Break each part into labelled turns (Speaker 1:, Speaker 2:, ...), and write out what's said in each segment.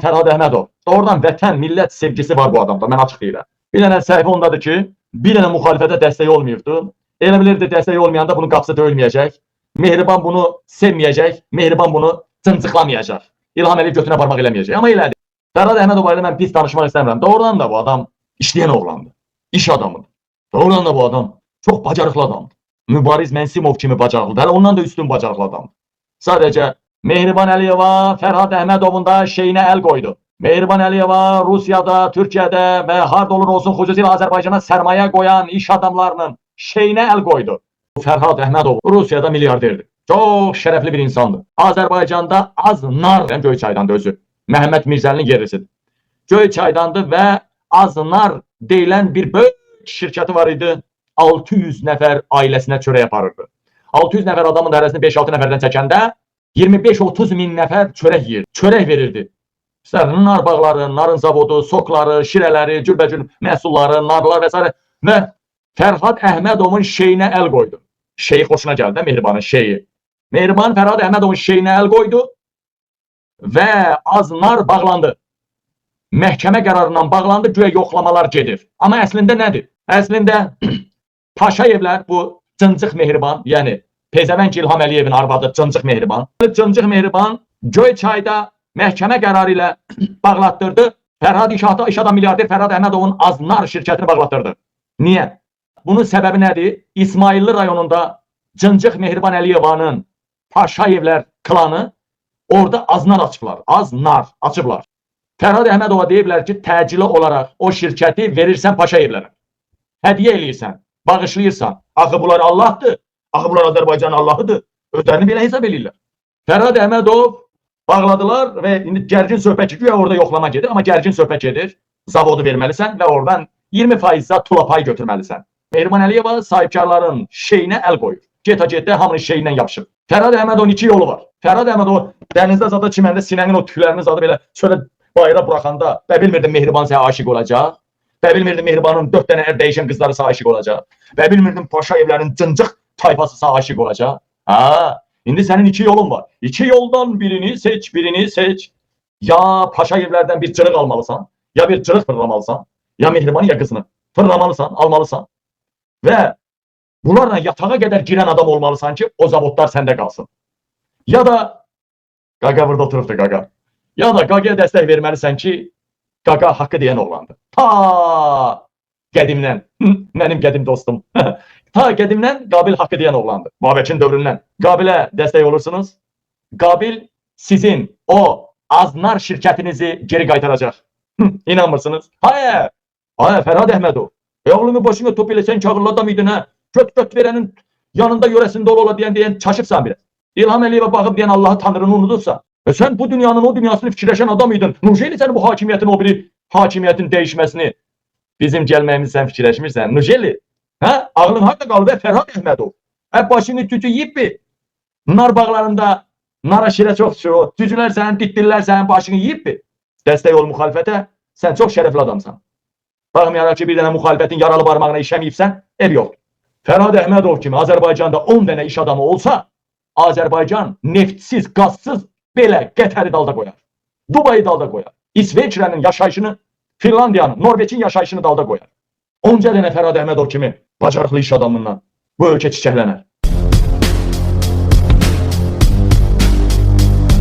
Speaker 1: Fərhad Əhmədov. Doğrudan vətən, millət sevgisi var bu adamda, mən açıq deyirəm. Bir dənə səhifə ondadır ki, bir dənə müxalifətə dəstək olmayıbdı. Elə bilirdi dəstək olmayanda bunun qapısı döyülməyəcək. Mehriban bunu sevməyəcək, Mehriban bunu cıncıqlamayacaq. İlham Əliyev götünə parmaq eləməyəcək. Amma elədi. Fərhad Əhmədov ilə mən pis danışmaq istəmirəm. Doğrudan da bu adam işləyən oğlandır. İş adamıdır. Doğrudan da bu adam çox bacarıqlı adamdır. Mübariz Mənsimov kimi bacarıqlıdır. Hələ ondan da üstün bacarıqlı adamdır. Sadəcə Mehriban Əliyeva Fərhad Əhmədovun da şeyinə əl qoydu. Mehriban Əliyeva Rusiyada, Türkiyədə və harda olur olsun xüsusilə Azərbaycana sərmayə qoyan iş adamlarının şeyinə əl qoydu. Fərhad Əhmədov Rusiyada milyarderdir. Çox şərəfli bir insandır. Azərbaycanda az nar Göyçaydandır özü. Məhəmməd Mirzəlinin yerlisidir. Göyçaydandır və Aznar deyilən bir böyük şirkəti var idi. 600 nəfər ailəsinə çörək aparırdı. 600 nəfər adamın hərəsini 5-6 nəfərdən çəkəndə 25-30 min nəfər çörək yeyirdi. Çörək verirdi. Nar bağları, narın zavodu, sokları, şirələri, cürbəcür məhsulları, narlar və s. Və Fərhad Əhmədovun şeyinə əl qoydu. Şeyi xoşuna gəldi də Mehribanın şeyi. Mehriban Fərhad Əhmədovun şeyinə əl qoydu və Aznar bağlandı. Məhkəmə qərarından bağlandı, güya yoxlamalar gedir. Amma əslində nədir? Əslində Paşayevlər bu Cıncıq Mehriban, yəni Pezəvənk İlham Əliyevin arvadı Cıncıq Mehriban. Cıncıq Mehriban Göyçayda məhkəmə qərarı ilə bağlatdırdı. Fərhad İş Adam milyarder Fərhad Əhmədovun Aznar şirkətini bağlatdırdı. Niyə? Bunun səbəbi nədir? İsmailli rayonunda Cıncıq Mehriban Əliyevanın Paşayevlər klanı orada Aznar açıblar. Aznar açıblar. Fərhad Əhmədova deyiblər ki, təcili olaraq o şirkəti verirsən Paşayevlərə. Hədiyyə eləyirsən, bağışlayırsan. Axı bunlar Allahdır. Axı bunlar Azərbaycanın Allahıdır. Özlərini belə hesab eləyirlər. Fərhad Əhmədov bağladılar və indi gərgin söhbət gedir. Orada yoxlama gedir, amma gərgin söhbət gedir. Zavodu verməlisən və oradan 20% tula pay götürməlisən. Mehriban Əliyeva sahibkarların şeyinə əl qoyur. Geta hamının şeyindən yapışır. Fərhad Əhmədovun iki yolu var. Fərhad Əhmədov dənizdə zada çiməndə sinənin o tüklərini zadı belə şöyle bayıra buraxanda və bilmirdim Mehriban sənə aşiq olacaq. Və bilmirdim Mehribanın 4 dənə ər dəyişən qızları sənə aşiq olacaq. Və bilmirdim Paşayevlərin Cıncıq tayfası sənə aşiq olacaq. İndi sənin iki yolun var. İki yoldan birini seç. Ya Paşayevlərdən bir cırıq almalısan, ya bir cırıq fırlamalısan, ya Mehribanı ya qızını fırlamalısan, almalısan. Və bunlarla yatağa qədər girən adam olmalısan ki, o zavodlar səndə qalsın. Ya da Qaqa burada oturubdur Qaqa. Ya da Qaqaya dəstək verməlisən ki, Qaqa haqqı deyən oğlandır. Ta qədimdən, mənim qədim dostum, ta qədimdən Qabil haqqı deyən oğlandır. Babəkin dövründən. Qabilə dəstək olursunuz. Qabil sizin o Aznar şirkətinizi geri qaytaracaq. İnanmırsınız? Hayır, Fərhad Əhmədov. Oğlumu boşuna top elə sən kağırlı adam idin, hə? Göt verənin yanında yörəsində ola deyən çaşıbsan biraz. İlham Əliyevə baxıb deyən Allahı Tanrını unudursan. Sen bu dünyanın o dünyasını fikirləşən adam idin. Nujeli sən bu hakimiyyətin o biri hakimiyyətin dəyişməsini bizim gəlməyimizi sən fikirləşmirsən. Nujeli, hə? Ağlın harda qaldı Fərhad Əhmədov? Başını tütü yiyibbi. Nar bağlarında nara şirə çox düşür. Tücülər sənin, ditdillər sənin başını yiyibbi. Dəstək ol müxalifətə. Sən çox şərəfli adamsan. Baxmayaraq ki, bir dənə müxalifətin yaralı barmağına işəməyibsən, ev yoxdur. Fərhad Əhmədov kimi Azərbaycanda 10 dənə iş adamı olsa, Azərbaycan neftsiz, qazsız belə Qətəri dalda qoyar. Dubayı dalda qoyar. İsveçrənin yaşayışını, Finlandiyanın, Norveçin yaşayışını dalda qoyar. Onca dənə Fərhad Əhmədov kimi bacarıqlı iş adamından bu ölkə çiçəklənər.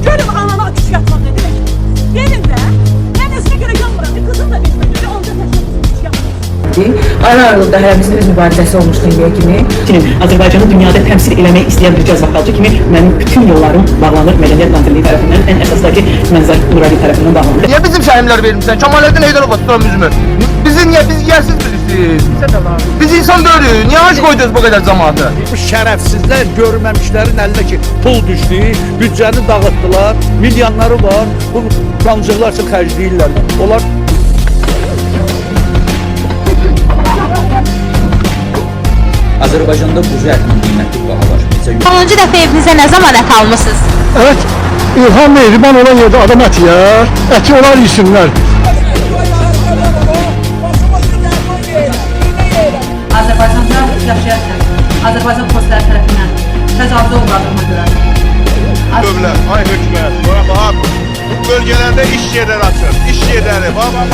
Speaker 2: Görüm anama küçük yatmam ne demek? Benim de, ben eski göre yanmıram. Kızım da bilmedi. Onca küçük yatmam.
Speaker 3: Ara-aralıqda hərəmizin öz mübarizəsi olmuşdu indiyə kimi.
Speaker 4: Azərbaycanı dünyada təmsil eləmək istəyən bir cəz vaxtı kimi mənim bütün yollarım bağlanır Mədəniyyət Nazirliyi tərəfindən, ən əsas da ki, Mənzər Nurali tərəfindən bağlanır.
Speaker 5: Niyə bizim şəhimlər vermirsən? Kemaləddin Heydərova tuturam üzümü. Bizi niyə? Biz yersiz bilirsiniz. Biz insan döyürük. Niyə aç qoydunuz bu qədər cəmaatı?
Speaker 6: Bu şərəfsizlər görməmişlərin əlinə ki, pul düşdü, büdcəni dağıtdılar, milyonları var, bu qancıqlar üçün xərcləyirlər. Onlar
Speaker 7: Azərbaycanda buzu ətinin qiyməti bahalaşmayacaq.
Speaker 8: 10-cu dəfə evinizə nə zaman ət almısınız?
Speaker 9: Evet, İlham Mehriban olan yerdə adam ət yer, əti onlar yesinlər.
Speaker 10: Azərbaycanda yaşayarkən, Azərbaycan postları tərəfindən təcavüzə uğradığıma görə.
Speaker 5: Dövlət, ay hökumət, bura bax, bölgələrdə iş yerləri açır. İş yerləri. Baba.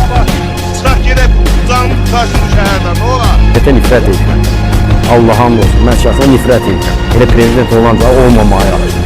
Speaker 5: Çıxaq gedək can qarşımız şəhərdən. Nə olar?
Speaker 6: Nifrət edirəm. Allah'ın olsun. Mən şəxsən nifrət edirəm. Elə prezident olanda olmamalı.